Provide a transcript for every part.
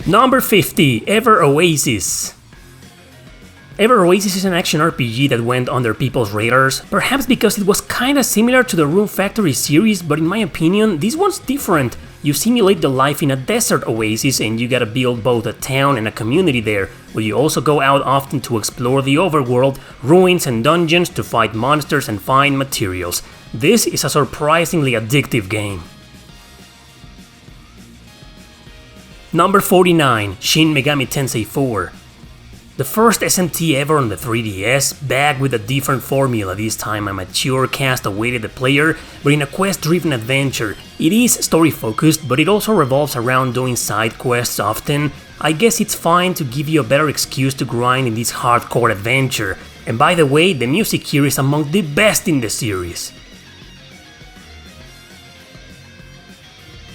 Number 50, Ever Oasis. Ever Oasis is an action RPG that went under people's radars, perhaps because it was kinda similar to the Room Factory series, but in my opinion, this one's different. You simulate the life in a desert oasis and you gotta build both a town and a community there, but you also go out often to explore the overworld, ruins and dungeons to fight monsters and find materials. This is a surprisingly addictive game. Number 49, Shin Megami Tensei 4. The first SMT ever on the 3DS, back with a different formula. This time a mature cast awaited the player, but in a quest-driven adventure. It is story-focused, but it also revolves around doing side quests often. I guess it's fine to give you a better excuse to grind in this hardcore adventure. And by the way, the music here is among the best in the series.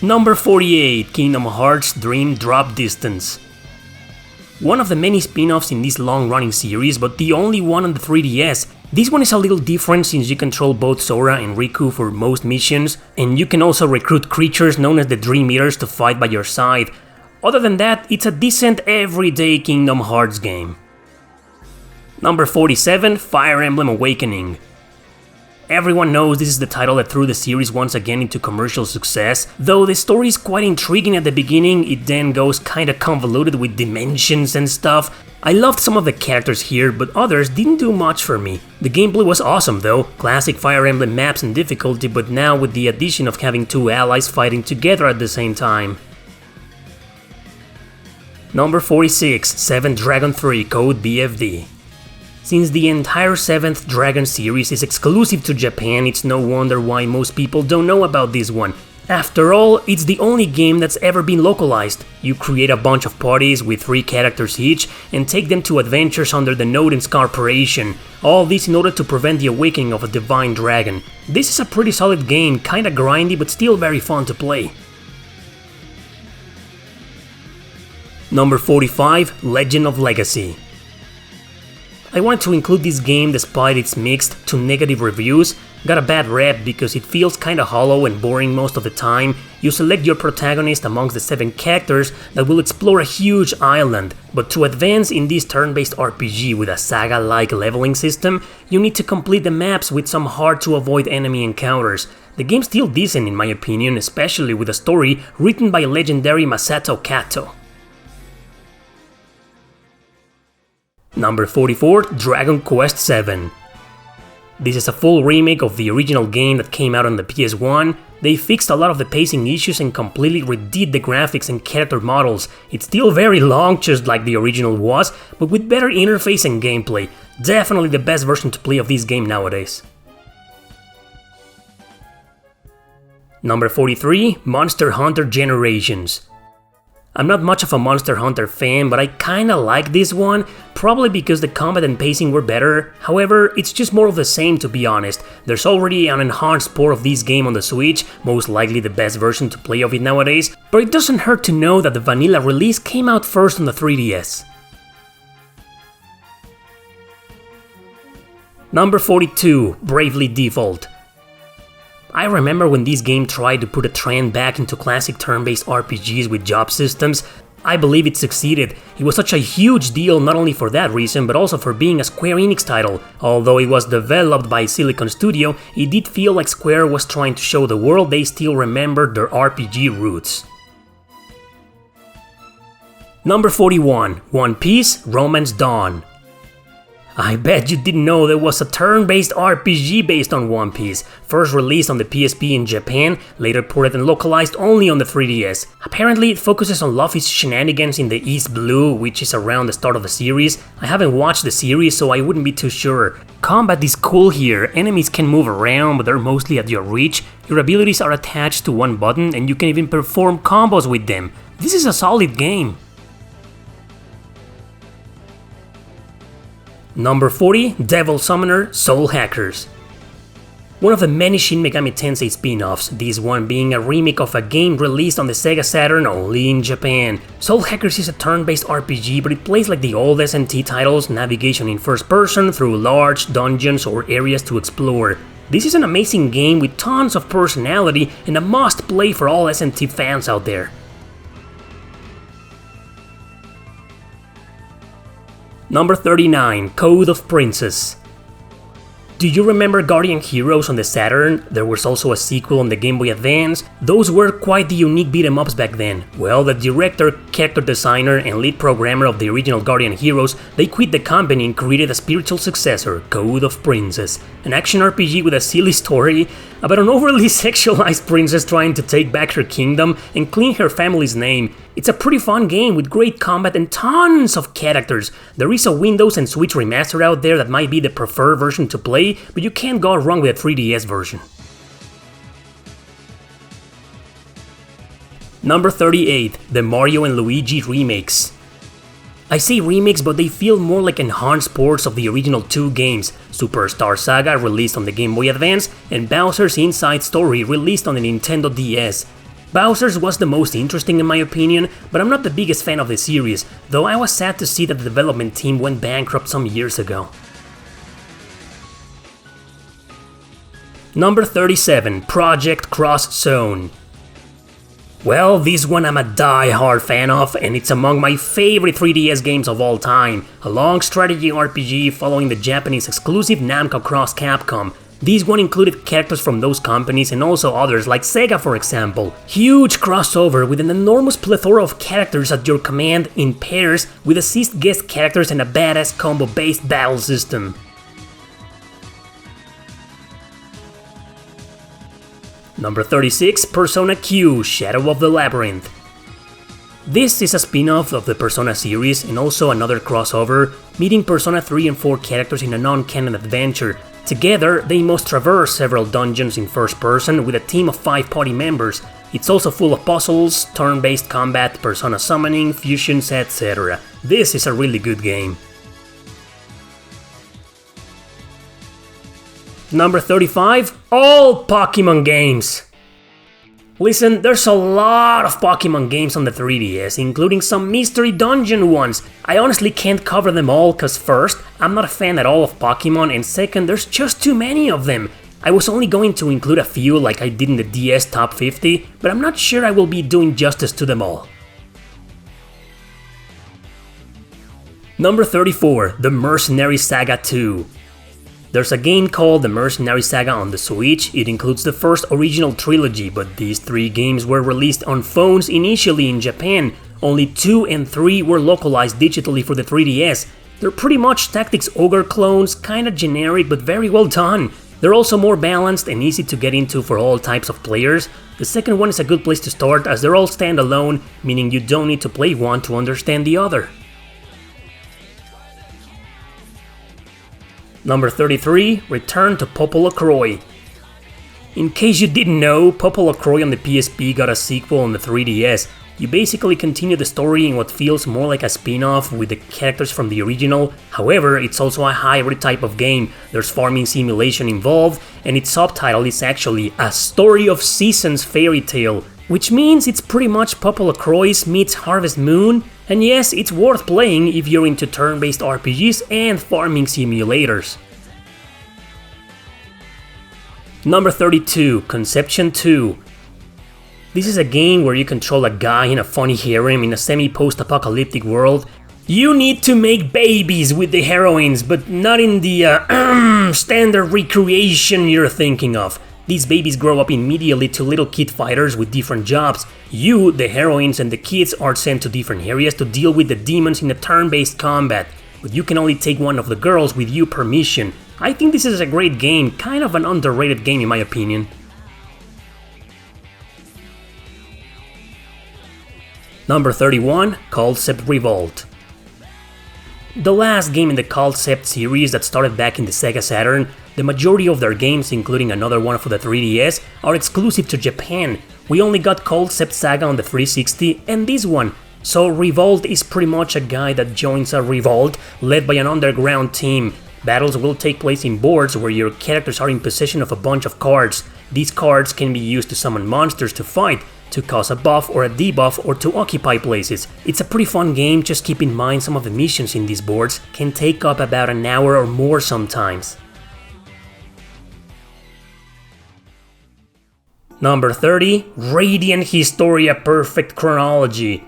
Number 48, Kingdom Hearts Dream Drop Distance. One of the many spin-offs in this long-running series, but the only one on the 3DS. This one is a little different since you control both Sora and Riku for most missions, and you can also recruit creatures known as the Dream Eaters to fight by your side. Other than that, it's a decent everyday Kingdom Hearts game. Number 47, Fire Emblem Awakening. Everyone knows this is the title that threw the series once again into commercial success. Though the story is quite intriguing at the beginning, it then goes kinda convoluted with dimensions and stuff. I loved some of the characters here, but others didn't do much for me. The gameplay was awesome though, classic Fire Emblem maps and difficulty, but now with the addition of having two allies fighting together at the same time. Number 46, 7th Dragon 3 Code BFD. Since the entire 7th Dragon series is exclusive to Japan, it's no wonder why most people don't know about this one. After all, it's the only game that's ever been localized. You create a bunch of parties with 3 characters each and take them to adventures under the Nodens Corporation. All this in order to prevent the awakening of a divine dragon. This is a pretty solid game, kinda grindy but still very fun to play. Number 45, Legend of Legacy. I wanted to include this game despite its mixed to negative reviews. Got a bad rep because it feels kinda hollow and boring most of the time. You select your protagonist amongst the 7 characters that will explore a huge island, but to advance in this turn-based RPG with a saga-like leveling system, you need to complete the maps with some hard-to-avoid enemy encounters. The game's still decent in my opinion, especially with a story written by legendary Masato Kato. Number 44, Dragon Quest VII. This is a full remake of the original game that came out on the PS1. They fixed a lot of the pacing issues and completely redid the graphics and character models. It's still very long, just like the original was, but with better interface and gameplay. Definitely the best version to play of this game nowadays. Number 43, Monster Hunter Generations. I'm not much of a Monster Hunter fan, but I kinda like this one, probably because the combat and pacing were better. However, it's just more of the same to be honest. There's already an enhanced port of this game on the Switch, most likely the best version to play of it nowadays, but it doesn't hurt to know that the vanilla release came out first on the 3DS. Number 42, Bravely Default. I remember when this game tried to put a trend back into classic turn-based RPGs with job systems. I believe it succeeded. It was such a huge deal not only for that reason, but also for being a Square Enix title. Although it was developed by Silicon Studio, it did feel like Square was trying to show the world they still remembered their RPG roots. Number 41, One Piece Romance Dawn. I bet you didn't know there was a turn-based RPG based on One Piece, first released on the PSP in Japan, later ported and localized only on the 3DS. Apparently it focuses on Luffy's shenanigans in the East Blue, which is around the start of the series. I haven't watched the series so I wouldn't be too sure. Combat is cool here, enemies can move around but they're mostly at your reach, your abilities are attached to one button and you can even perform combos with them. This is a solid game. Number 40, Devil Summoner Soul Hackers. One of the many Shin Megami Tensei spin-offs, this one being a remake of a game released on the Sega Saturn only in Japan. Soul Hackers is a turn-based RPG, but it plays like the old SMT titles, navigation in first person through large dungeons or areas to explore. This is an amazing game with tons of personality and a must-play for all SMT fans out there. Number 39, Code of Princess. Do you remember Guardian Heroes on the Saturn? There was also a sequel on the Game Boy Advance. Those were quite the unique beat-em-ups back then. Well, the director, character designer, and lead programmer of the original Guardian Heroes, they quit the company and created a spiritual successor, Code of Princess, an action RPG with a silly story about an overly sexualized princess trying to take back her kingdom and clean her family's name. It's a pretty fun game with great combat and tons of characters. There is a Windows and Switch remaster out there that might be the preferred version to play, but you can't go wrong with a 3DS version. Number 38, the Mario and Luigi remakes. I say remakes, but they feel more like enhanced ports of the original two games, Superstar Saga released on the Game Boy Advance and Bowser's Inside Story released on the Nintendo DS. Bowser's was the most interesting in my opinion, but I'm not the biggest fan of the series, though I was sad to see that the development team went bankrupt some years ago. Number 37, Project Cross Zone. Well, this one I'm a die-hard fan of, and it's among my favorite 3DS games of all time. A long strategy RPG following the Japanese exclusive Namco Cross Capcom. This one included characters from those companies and also others like Sega for example. Huge crossover with an enormous plethora of characters at your command in pairs with assist guest characters and a badass combo-based battle system. Number 36, Persona Q, Shadow of the Labyrinth. This is a spin-off of the Persona series and also another crossover, meeting Persona 3 and 4 characters in a non-canon adventure. Together, they must traverse several dungeons in first person with a team of 5 party members. It's also full of puzzles, turn-based combat, Persona summoning, fusions, etc. This is a really good game. Number 35, all Pokemon games. Listen, there's a lot of Pokemon games on the 3DS, including some mystery dungeon ones. I honestly can't cover them all, cause first, I'm not a fan at all of Pokemon, and second, there's just too many of them. I was only going to include a few like I did in the DS Top 50, but I'm not sure I will be doing justice to them all. Number 34, The Mercenary Saga 2. There's a game called The Mercenary Saga on the Switch. It includes the first original trilogy, but these 3 games were released on phones initially in Japan. Only 2 and 3 were localized digitally for the 3DS. They're pretty much Tactics Ogre clones, kinda generic but very well done. They're also more balanced and easy to get into for all types of players. The second one is a good place to start as they're all standalone, meaning you don't need to play one to understand the other. Number 33, Return to Popolocroy. In case you didn't know, Popolocroy on the PSP got a sequel on the 3DS. You basically continue the story in what feels more like a spin-off with the characters from the original. However, it's also a hybrid type of game. There's farming simulation involved, and its subtitle is actually A Story of Seasons Fairy Tale, which means it's pretty much Popolocroy meets Harvest Moon. And yes, it's worth playing if you're into turn-based RPGs and farming simulators. Number 32, Conception 2. This is a game where you control a guy in a funny harem in a semi-post-apocalyptic world. You need to make babies with the heroines, but not in the standard recreation you're thinking of. These babies grow up immediately to little kid fighters with different jobs. You, the heroines, and the kids are sent to different areas to deal with the demons in a turn-based combat, but you can only take one of the girls with you per mission. I think this is a great game, kind of an underrated game in my opinion. Number 31, Concept Revolt. The last game in the Concept series that started back in the Sega Saturn, the majority of their games, including another one for the 3DS, are exclusive to Japan. We only got Concept Saga on the 360 and this one. So Revolt is pretty much a guy that joins a revolt led by an underground team. Battles will take place in boards where your characters are in possession of a bunch of cards. These cards can be used to summon monsters to fight, to cause a buff or a debuff, or to occupy places. It's a pretty fun game, just keep in mind some of the missions in these boards can take up about an hour or more sometimes. Number 30, Radiant Historia Perfect Chronology.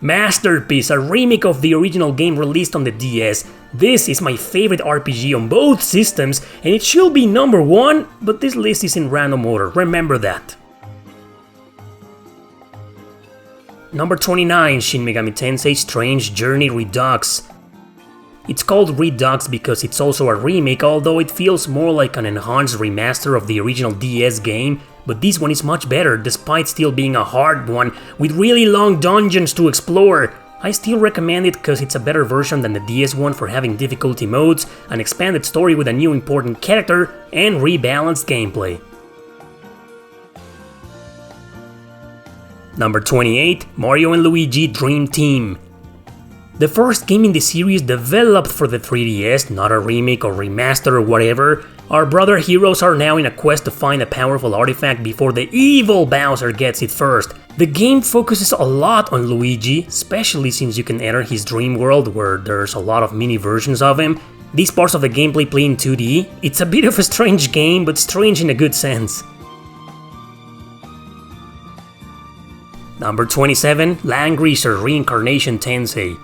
Masterpiece, a remake of the original game released on the DS. This is my favorite RPG on both systems, and it should be number 1, but this list is in random order, remember that. Number 29, Shin Megami Tensei Strange Journey Redux. It's called Redux because it's also a remake, although it feels more like an enhanced remaster of the original DS game, but this one is much better despite still being a hard one with really long dungeons to explore. I still recommend it because it's a better version than the DS one for having difficulty modes, an expanded story with a new important character, and rebalanced gameplay. Number 28, Mario & Luigi Dream Team. The first game in the series developed for the 3DS, not a remake or remaster or whatever. Our brother heroes are now in a quest to find a powerful artifact before the evil Bowser gets it first. The game focuses a lot on Luigi, especially since you can enter his dream world where there's a lot of mini versions of him. These parts of the gameplay play in 2D. It's a bit of a strange game, but strange in a good sense. Number 27, Langrisser Reincarnation Tensei.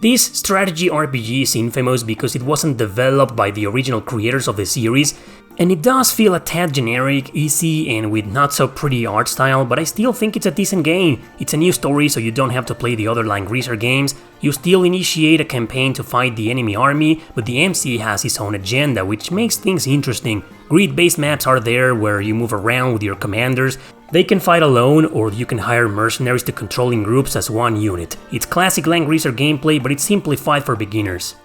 This strategy RPG is infamous because it wasn't developed by the original creators of the series, and it does feel a tad generic, easy, and with not so pretty art style, but I still think it's a decent game. It's a new story, so you don't have to play the other Langrisser games. You still initiate a campaign to fight the enemy army, but the MC has his own agenda, which makes things interesting. Grid-based maps are there where you move around with your commanders. They can fight alone, or you can hire mercenaries to control in groups as one unit. It's classic Langrisser gameplay, but it's simplified for beginners.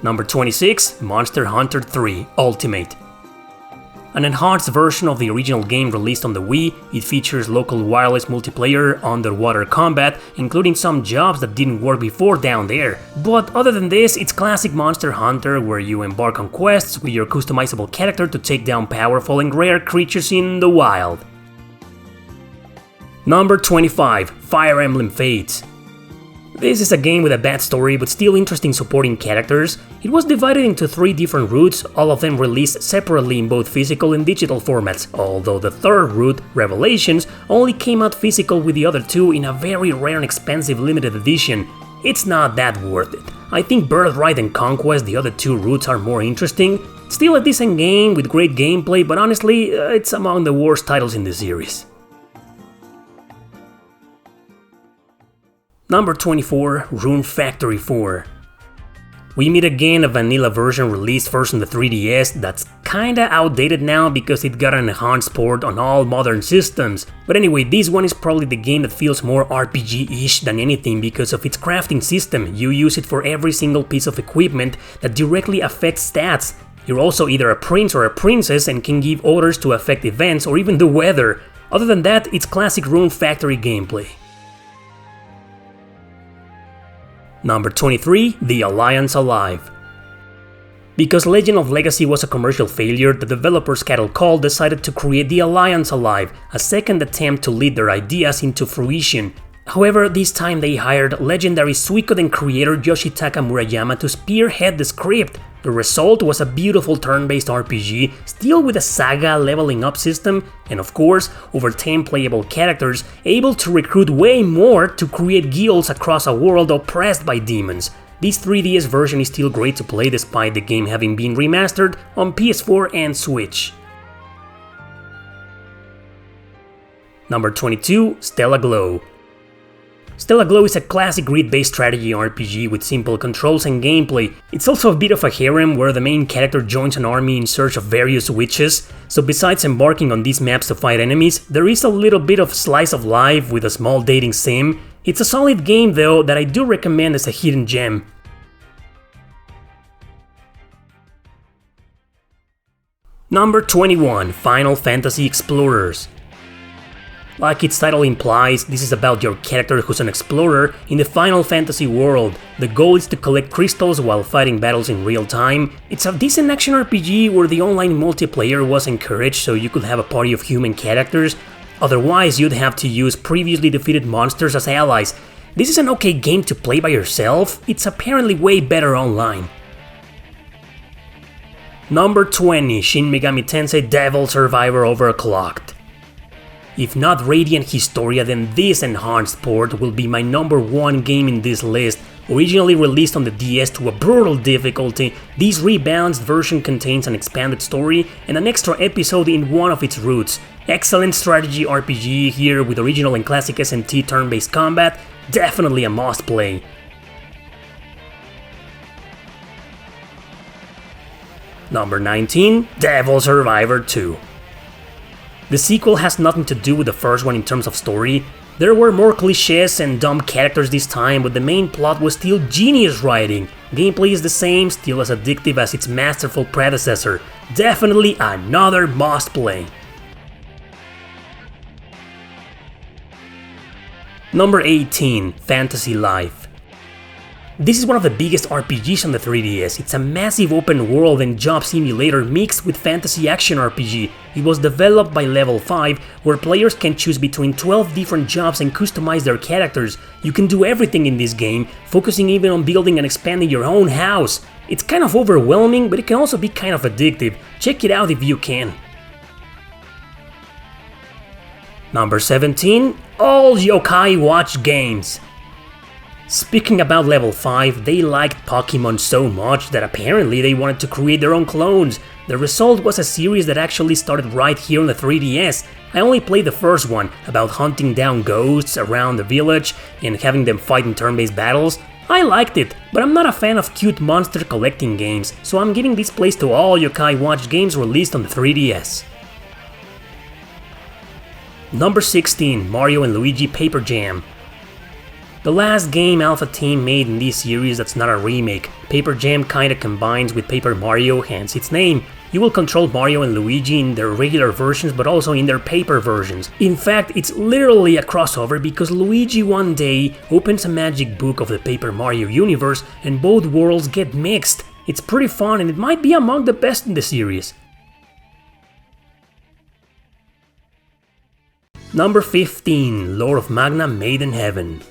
Number 26, Monster Hunter 3 Ultimate. An enhanced version of the original game released on the Wii, it features local wireless multiplayer, underwater combat, including some jobs that didn't work before down there. But other than this, it's classic Monster Hunter where you embark on quests with your customizable character to take down powerful and rare creatures in the wild. Number 25, Fire Emblem Fates. This is a game with a bad story but still interesting supporting characters. It was divided into 3 different routes, all of them released separately in both physical and digital formats, although the third route, Revelations, only came out physical with the other 2 in a very rare and expensive limited edition. It's not that worth it. I think Birthright and Conquest, the other 2 routes, are more interesting. Still a decent game with great gameplay, but honestly, it's among the worst titles in the series. Number 24, Rune Factory 4. We meet again a vanilla version released first on the 3DS that's kinda outdated now because it got an enhanced port on all modern systems. But anyway, this one is probably the game that feels more RPG-ish than anything because of its crafting system. You use it for every single piece of equipment that directly affects stats. You're also either a prince or a princess and can give orders to affect events or even the weather. Other than that, it's classic Rune Factory gameplay. Number 23, The Alliance Alive. Because Legend of Legacy was a commercial failure, the developers Cattle Call decided to create The Alliance Alive, a second attempt to lead their ideas into fruition. However, this time they hired legendary Suikoden creator Yoshitaka Murayama to spearhead the script. The result was a beautiful turn-based RPG, still with a saga leveling up system, and of course, over 10 playable characters, able to recruit way more to create guilds across a world oppressed by demons. This 3DS version is still great to play despite the game having been remastered on PS4 and Switch. Number 22, Stella Glow. Stella Glow is a classic grid-based strategy RPG with simple controls and gameplay. It's also a bit of a harem where the main character joins an army in search of various witches, so besides embarking on these maps to fight enemies, there is a little bit of slice of life with a small dating sim. It's a solid game though that I do recommend as a hidden gem. Number 21, Final Fantasy Explorers. Like its title implies, this is about your character who's an explorer in the Final Fantasy world. The goal is to collect crystals while fighting battles in real time. It's a decent action RPG where the online multiplayer was encouraged so you could have a party of human characters. Otherwise, you'd have to use previously defeated monsters as allies. This is an okay game to play by yourself. It's apparently way better online. Number 20, Shin Megami Tensei Devil Survivor Overclocked. If not Radiant Historia, then this enhanced port will be my number 1 game in this list. Originally released on the DS to a brutal difficulty, this rebalanced version contains an expanded story and an extra episode in one of its routes. Excellent strategy RPG here with original and classic SMT turn-based combat, definitely a must play. Number 19, Devil Survivor 2. The sequel has nothing to do with the first one in terms of story. There were more cliches and dumb characters this time, but the main plot was still genius writing. Gameplay is the same, still as addictive as its masterful predecessor. Definitely another must play. Number 18, Fantasy Life. This is one of the biggest RPGs on the 3DS. It's a massive open world and job simulator mixed with fantasy action RPG. It was developed by Level 5, where players can choose between 12 different jobs and customize their characters. You can do everything in this game, focusing even on building and expanding your own house. It's kind of overwhelming, but it can also be kind of addictive. Check it out if you can. Number 17, all Yokai Watch games. Speaking about Level 5, they liked Pokemon so much that apparently they wanted to create their own clones. The result was a series that actually started right here on the 3DS. I only played the first one, about hunting down ghosts around the village and having them fight in turn-based battles. I liked it, but I'm not a fan of cute monster collecting games, so I'm giving this place to all Yokai Watch games released on the 3DS. Number 16, Mario & Luigi Paper Jam. The last game Alpha Team made in this series that's not a remake. Paper Jam kinda combines with Paper Mario, hence its name. You will control Mario and Luigi in their regular versions but also in their paper versions. In fact, it's literally a crossover because Luigi one day opens a magic book of the Paper Mario universe and both worlds get mixed. It's pretty fun and it might be among the best in the series. Number 15, Lord of Magna Made in Heaven.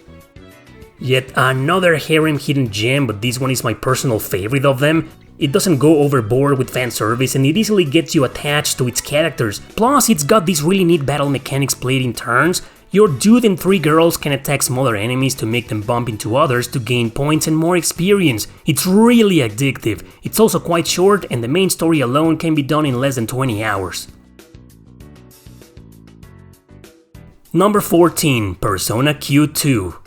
Yet another harem hidden gem, but this one is my personal favorite of them. It doesn't go overboard with fan service and it easily gets you attached to its characters. Plus, it's got these really neat battle mechanics played in turns. Your dude and 3 girls can attack smaller enemies to make them bump into others to gain points and more experience. It's really addictive. It's also quite short and the main story alone can be done in less than 20 hours. Number 14, Persona Q2.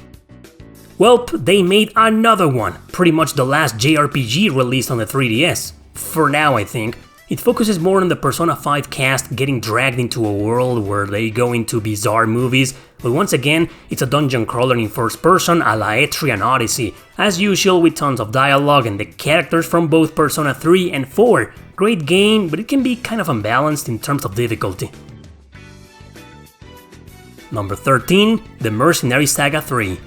Welp, they made another one, pretty much the last JRPG released on the 3DS. For now, I think. It focuses more on the Persona 5 cast getting dragged into a world where they go into bizarre movies, but once again, it's a dungeon crawler in first person a la Etrian Odyssey, as usual with tons of dialogue and the characters from both Persona 3 and 4. Great game, but it can be kind of unbalanced in terms of difficulty. Number 13, The Mercenary Saga 3.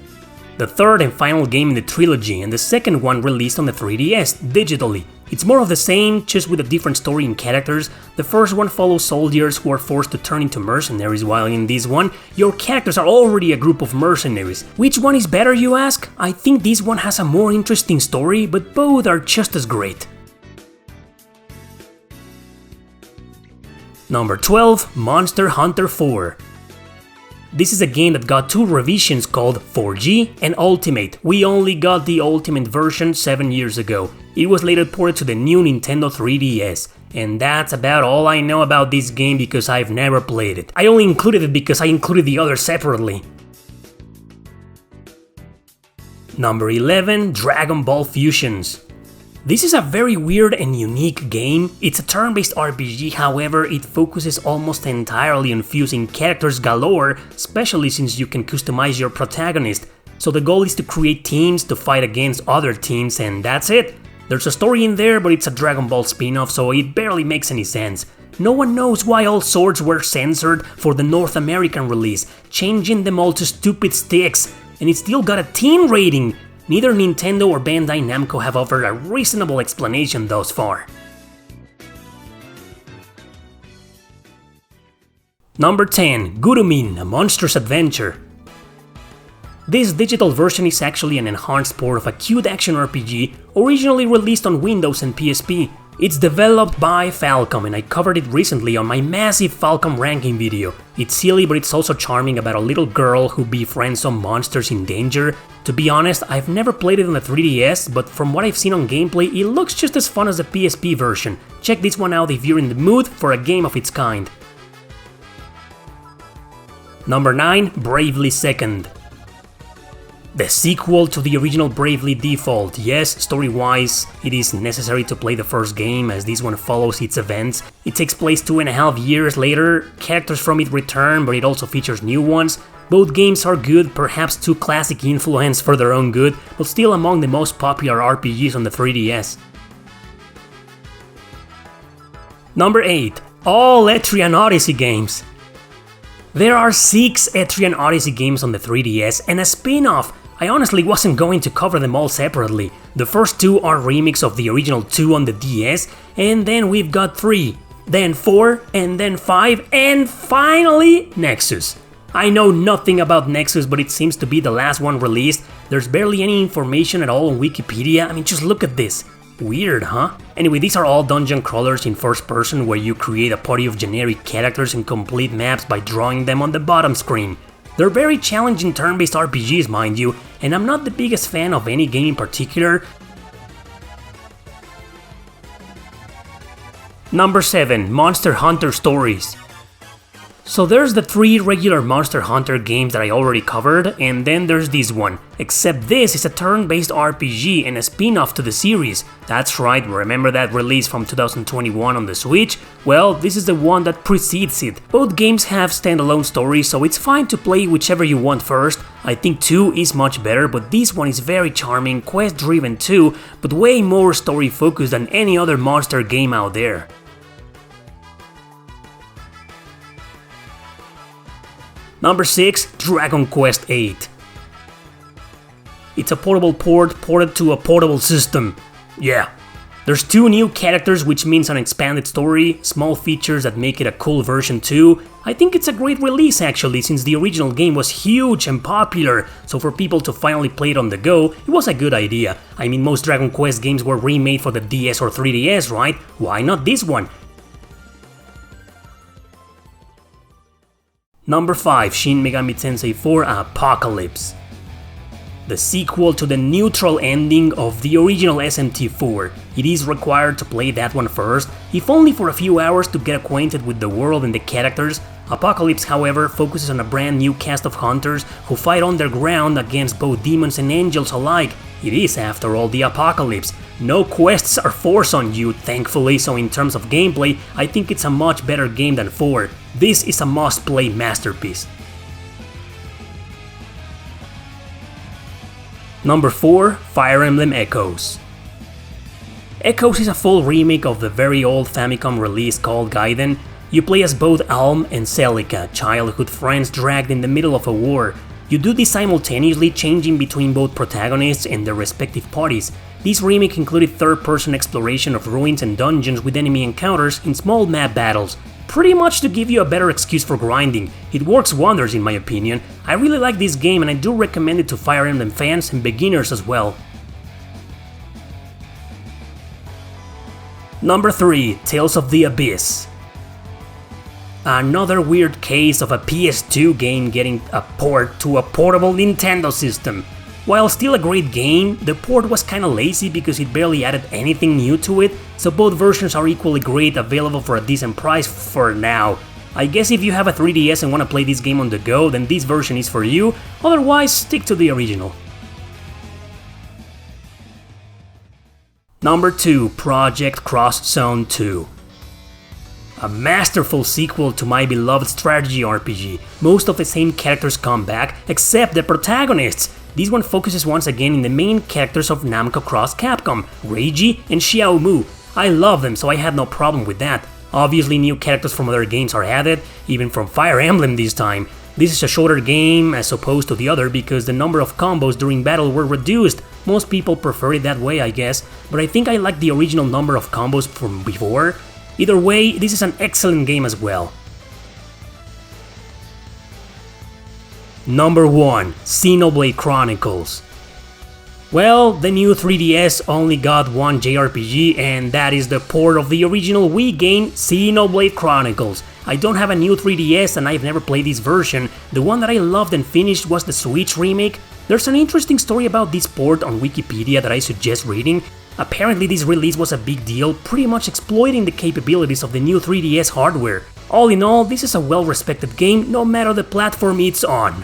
The third and final game in the trilogy and the second one released on the 3DS, digitally. It's more of the same, just with a different story and characters. The first one follows soldiers who are forced to turn into mercenaries, while in this one, your characters are already a group of mercenaries. Which one is better, you ask? I think this one has a more interesting story, but both are just as great. Number 12, Monster Hunter 4. This is a game that got 2 revisions called 4G and Ultimate. We only got the Ultimate version 7 years ago. It was later ported to the new Nintendo 3DS. And that's about all I know about this game because I've never played it. I only included it because I included the others separately. Number 11, Dragon Ball Fusions. This is a very weird and unique game. It's a turn-based RPG, however, it focuses almost entirely on fusing characters galore, especially since you can customize your protagonist. So the goal is to create teams to fight against other teams, and that's it. There's a story in there, but it's a Dragon Ball spin-off, so it barely makes any sense. No one knows why all swords were censored for the North American release, changing them all to stupid sticks, and it still got a teen rating. Neither Nintendo or Bandai Namco have offered a reasonable explanation thus far. Number 10, Gurumin, A Monster's Adventure. This digital version is actually an enhanced port of a cute action RPG originally released on Windows and PSP. It's developed by Falcom, and I covered it recently on my massive Falcom ranking video. It's silly, but it's also charming about a little girl who befriends some monsters in danger. To be honest, I've never played it on the 3DS, but from what I've seen on gameplay, it looks just as fun as the PSP version. Check this one out if you're in the mood for a game of its kind. Number 9, Bravely Second. The sequel to the original Bravely Default. Yes, story-wise, it is necessary to play the first game as this one follows its events. It takes place 2.5 years later, characters from it return, but it also features new ones. Both games are good, perhaps too classic influence for their own good, but still among the most popular RPGs on the 3DS. Number 8. All Etrian Odyssey games. There are 6 Etrian Odyssey games on the 3DS and a spin-off. I honestly wasn't going to cover them all separately. The first 2 are remakes of the original 2 on the DS, and then we've got 3, then 4, and then 5, and finally Nexus. I know nothing about Nexus, but it seems to be the last one released. There's barely any information at all on Wikipedia. I mean, just look at this. Weird, huh? Anyway, these are all dungeon crawlers in first person where you create a party of generic characters and complete maps by drawing them on the bottom screen. They're very challenging turn-based RPGs, mind you, and I'm not the biggest fan of any game in particular. Number 7. Monster Hunter Stories. So there's the 3 regular Monster Hunter games that I already covered, and then there's this one. Except this is a turn-based RPG and a spin-off to the series. That's right, remember that release from 2021 on the Switch? Well, this is the one that precedes it. Both games have standalone stories, so it's fine to play whichever you want first. I think 2 is much better, but this one is very charming, quest-driven too, but way more story-focused than any other monster game out there. Number 6, Dragon Quest VIII. It's a portable port ported to a portable system. Yeah. There's 2 new characters, which means an expanded story, small features that make it a cool version too. I think it's a great release actually, since the original game was huge and popular, so for people to finally play it on the go, it was a good idea. I mean, most Dragon Quest games were remade for the DS or 3DS, right? Why not this one? Number 5, Shin Megami Tensei 4 Apocalypse. The sequel to the neutral ending of the original SMT4. It is required to play that one first, if only for a few hours to get acquainted with the world and the characters. Apocalypse, however, focuses on a brand new cast of hunters who fight underground against both demons and angels alike. It is, after all, the apocalypse. No quests are forced on you, thankfully, so in terms of gameplay, I think it's a much better game than 4. This is a must-play masterpiece. Number 4, Fire Emblem Echoes. Echoes is a full remake of the very old Famicom release called Gaiden. You play as both Alm and Celica, childhood friends dragged in the middle of a war. You do this simultaneously, changing between both protagonists and their respective parties. This remake included third-person exploration of ruins and dungeons with enemy encounters in small map battles. Pretty much to give you a better excuse for grinding. It works wonders in my opinion. I really like this game and I do recommend it to Fire Emblem fans and beginners as well. Number 3, Tales of the Abyss. Another weird case of a PS2 game getting a port to a portable Nintendo system. While still a great game, the port was kinda lazy because it barely added anything new to it, so both versions are equally great, available for a decent price for now. I guess if you have a 3DS and wanna play this game on the go, then this version is for you, otherwise stick to the original. Number 2, Project Cross Zone 2. A masterful sequel to my beloved strategy RPG. Most of the same characters come back, except the protagonists. This one focuses once again in the main characters of Namco Cross Capcom, Reiji and Xiao Mu. I love them, so I had no problem with that. Obviously new characters from other games are added, even from Fire Emblem this time. This is a shorter game as opposed to the other because the number of combos during battle were reduced. Most people prefer it that way, I guess, but I think I like the original number of combos from before. Either way, this is an excellent game as well. Number 1, Xenoblade Chronicles. Well, the new 3DS only got one JRPG, and that is the port of the original Wii game Xenoblade Chronicles. I don't have a new 3DS and I've never played this version. The one that I loved and finished was the Switch remake. There's an interesting story about this port on Wikipedia that I suggest reading. Apparently this release was a big deal, pretty much exploiting the capabilities of the new 3DS hardware. All in all, this is a well-respected game no matter the platform it's on.